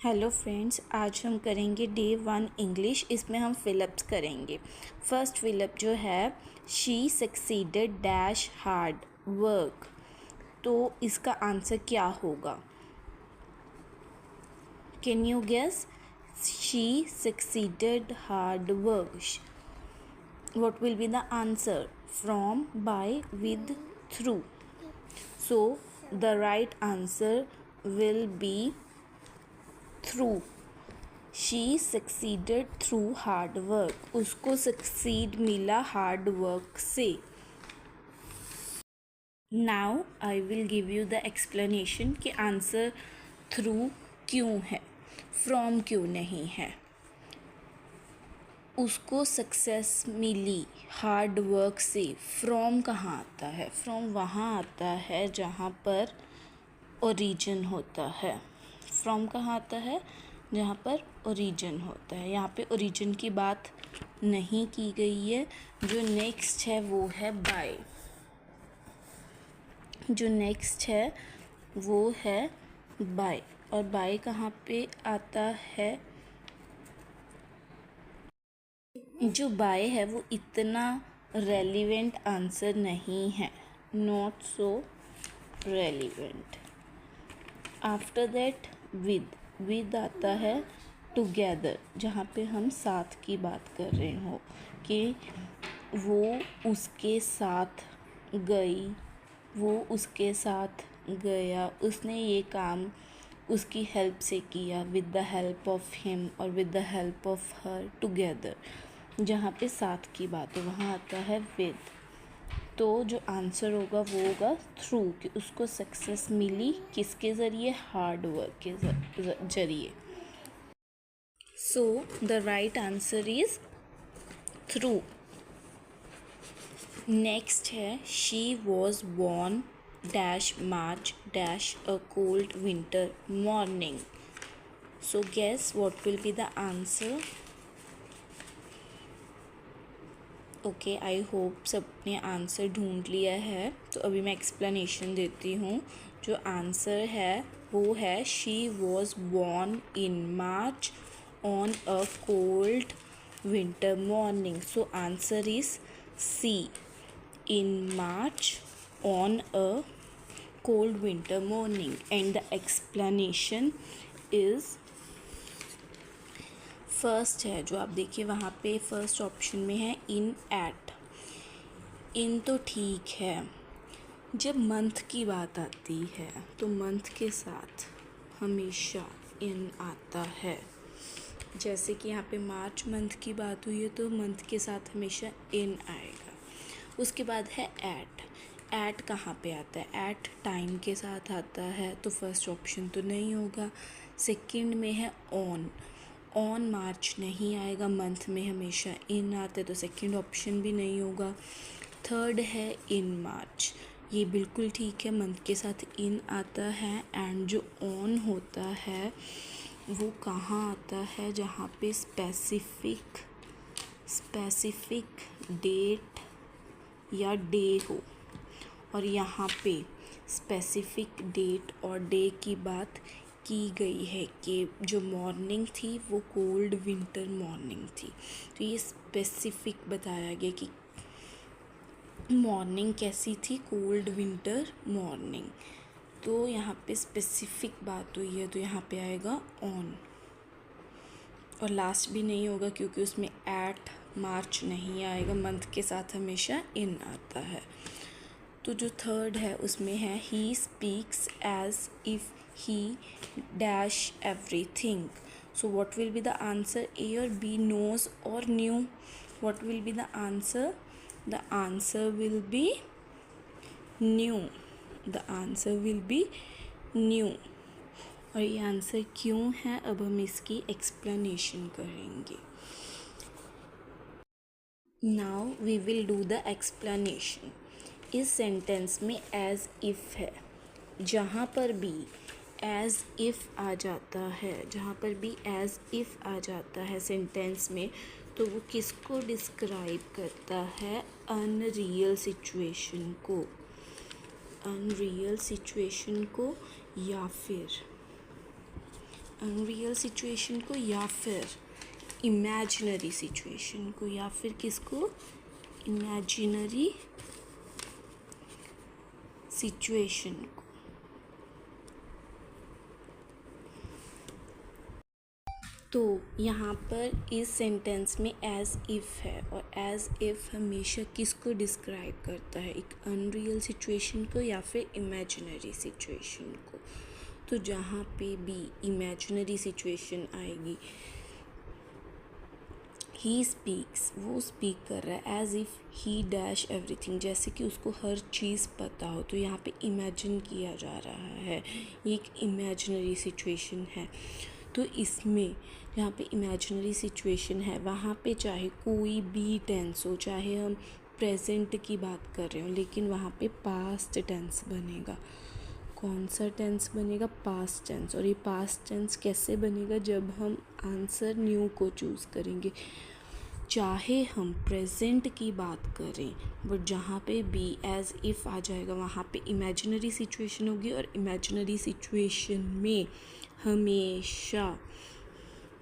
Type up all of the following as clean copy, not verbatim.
Hello friends, आज हम करेंगे डे 1 इंग्लिश। इसमें हम फिलअप्स करेंगे। फर्स्ट फिलअप जो है, she succeeded dash hard work. तो इसका आंसर क्या होगा? Can you guess? She succeeded hard work, what will be the answer? From, by, with, through. So the right answer will be through. She succeeded through hard work. उसको succeed मिला hard work से। Now I will give you the explanation कि answer through क्यों है, from क्यों नहीं है। उसको सक्सेस मिली हार्ड वर्क से। फ्रॉम कहाँ आता है? फ्रॉम वहाँ आता है जहाँ पर ओरिजिन होता है। फ्रॉम कहाँ आता है? जहाँ पर ओरिजिन होता है। यहाँ पे ओरिजिन की बात नहीं की गई है। जो नेक्स्ट है वो है बाय। जो नेक्स्ट है वो है बाय। और बाय कहाँ पे आता है? जो बाय है वो इतना रेलिवेंट आंसर नहीं है, not so relevant. After that with आता है टुगेदर, जहाँ पे हम साथ की बात कर रहे हो कि वो उसके साथ गई, वो उसके साथ गया, उसने ये काम उसकी हेल्प से किया, with the help of him और with the help of her together. जहाँ पे साथ की बात है वहाँ आता है विद। तो जो आंसर होगा वो होगा थ्रू, कि उसको सक्सेस मिली किसके ज़रिए? हार्ड वर्क के ज़रिए। So the right answer is through. Next है, she was born dash March dash a cold winter morning. So guess what will be the answer? Okay, I hope सबने answer ढूंढ लिया है। तो अभी मैं एक्सप्लेनेशन देती हूँ। जो आंसर है वो है she was born in March on a cold winter morning. So answer is C, in March on a cold winter morning. And the explanation is, first है जो आप देखिए वहाँ पे फर्स्ट ऑप्शन में है इन एट। इन तो ठीक है, जब मंथ की बात आती है तो मंथ के साथ हमेशा इन आता है। जैसे कि यहाँ पे मार्च मंथ की बात हुई है तो मंथ के साथ हमेशा इन आएगा। उसके बाद है एट। एट कहाँ पे आता है? एट टाइम के साथ आता है, तो फर्स्ट ऑप्शन तो नहीं होगा। सेकंड में है ऑन। ऑन मार्च नहीं आएगा, मंथ में हमेशा इन आते, तो सेकंड ऑप्शन भी नहीं होगा। थर्ड है इन मार्च, ये बिल्कुल ठीक है, मंथ के साथ इन आता है। एंड जो ऑन होता है वो कहाँ आता है? जहाँ पे स्पेसिफिक डेट या डे हो। और यहाँ पे स्पेसिफिक डेट और डे की बात की गई है कि जो मॉर्निंग थी वो कोल्ड विंटर मॉर्निंग थी। तो ये स्पेसिफिक बताया गया कि मॉर्निंग कैसी थी? Cold winter morning. तो यहाँ पे स्पेसिफिक बात हुई है तो यहाँ पे आएगा ऑन। और लास्ट भी नहीं होगा क्योंकि उसमें एट मार्च नहीं आएगा, मंथ के साथ हमेशा इन आता है। तो जो थर्ड है उसमें है he speaks as if he dash everything. So what will be the answer? A और बी, नोज और new? What will be the answer? The answer will be new. The answer will be new. और ये answer क्यों है अब हम इसकी explanation करेंगे। Now we will do the explanation. इस सेंटेंस में एज इफ़ है, जहाँ पर भी एज इफ़ आ जाता है, जहाँ पर भी एज इफ़ आ जाता है सेंटेंस में, तो वो किसको डिस्क्राइब करता है? अनरियल सिचुएशन को। अनरियल सिचुएशन को या फिर अनरियल सिचुएशन को या फिर इमेजिनरी सिचुएशन को, या फिर किसको, इमेजिनरी सिचुएशन को। तो यहाँ पर इस सेंटेंस में एज इफ़ है, और एज इफ़ हमेशा किसको डिस्क्राइब करता है, एक अनरियल सिचुएशन को या फिर इमेजिनरी सिचुएशन को। तो जहाँ पे भी इमेजिनरी सिचुएशन आएगी, ही स्पीक्स, वो स्पीक कर रहा है as if he dash everything, जैसे कि उसको हर चीज़ पता हो। तो यहाँ पे इमेजिन किया जा रहा है, ये एक इमेजिनरी सिचुएशन है। तो इसमें जहाँ पे इमेजिनरी सिचुएशन है वहाँ पे चाहे कोई भी टेंस हो, चाहे हम प्रेजेंट की बात कर रहे हो, लेकिन वहाँ पे पास्ट टेंस बनेगा। कौन सा टेंस बनेगा, पास्ट टेंस। और ये पास्ट टेंस कैसे बनेगा, जब हम आंसर न्यू को चूज़ करेंगे। चाहे हम प्रेजेंट की बात करें, बट जहाँ पे भी एज इफ़ आ जाएगा वहाँ पे इमेजिनरी सिचुएशन होगी, और इमेजिनरी सिचुएशन में हमेशा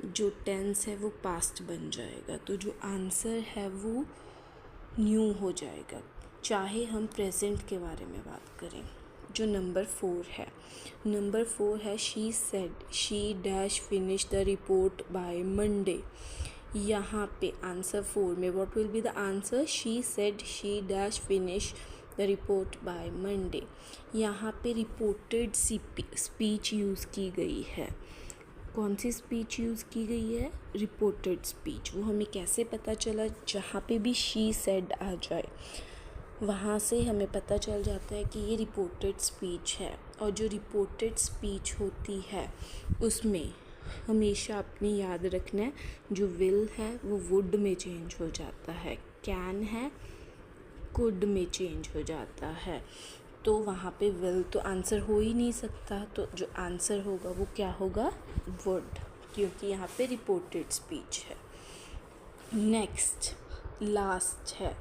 जो टेंस है वो पास्ट बन जाएगा। तो जो आंसर है वो न्यू हो जाएगा, चाहे हम प्रेजेंट के बारे में बात करें। जो नंबर 4 है, नंबर 4 है she said she dash finish the report by Monday. यहाँ पे आंसर 4 में what will be the answer, she said she dash finish the report by Monday. यहाँ पे रिपोर्टेड स्पीच यूज़ की गई है। कौन सी स्पीच यूज़ की गई है, रिपोर्टेड स्पीच। वो हमें कैसे पता चला, जहाँ पे भी शी सेड आ जाए वहाँ से हमें पता चल जाता है कि ये रिपोर्टेड स्पीच है। और जो रिपोर्टेड स्पीच होती है उसमें हमेशा अपनी याद रखना है, जो विल है वो वुड में चेंज हो जाता है, कैन है कुड में चेंज हो जाता है। तो वहाँ पे विल तो आंसर हो ही नहीं सकता, तो जो आंसर होगा वो क्या होगा, वुड, क्योंकि यहाँ पे रिपोर्टेड स्पीच है। नेक्स्ट लास्ट है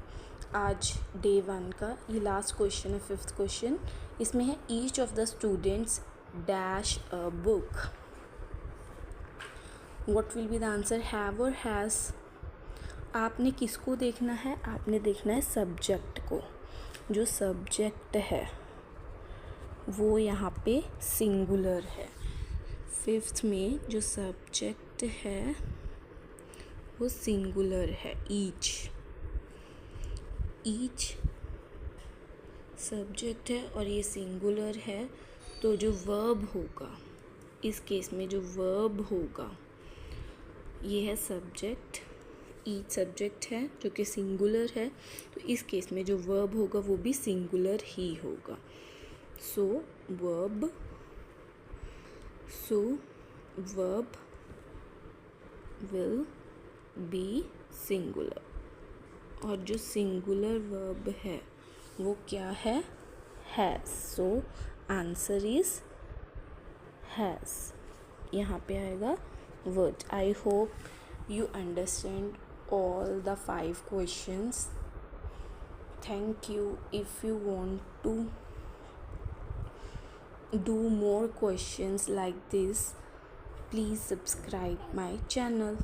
आज डे 1 का, ये लास्ट क्वेश्चन है, 5th क्वेश्चन। इसमें है each of the students dash a book. What will be the answer, have और हैज़। आपने किसको देखना है, आपने देखना है सब्जेक्ट को। जो सब्जेक्ट है वो यहाँ पे सिंगुलर है। 5th में जो सब्जेक्ट है वो सिंगुलर है, ईच सब्जेक्ट है और ये सिंगुलर है। तो जो वर्ब होगा, इस केस में जो वर्ब होगा ये है सब्जेक्ट, ईच सब्जेक्ट है जो कि सिंगुलर है। तो इस केस में जो वर्ब होगा वो भी सिंगुलर ही होगा। सो वर्ब विल बी सिंगुलर। और जो सिंगुलर वर्ब है वो क्या है, has. So answer is has. यहाँ पे आएगा word. I hope you understand all the 5 questions. Thank you. If you want to do more questions like this, please subscribe my channel.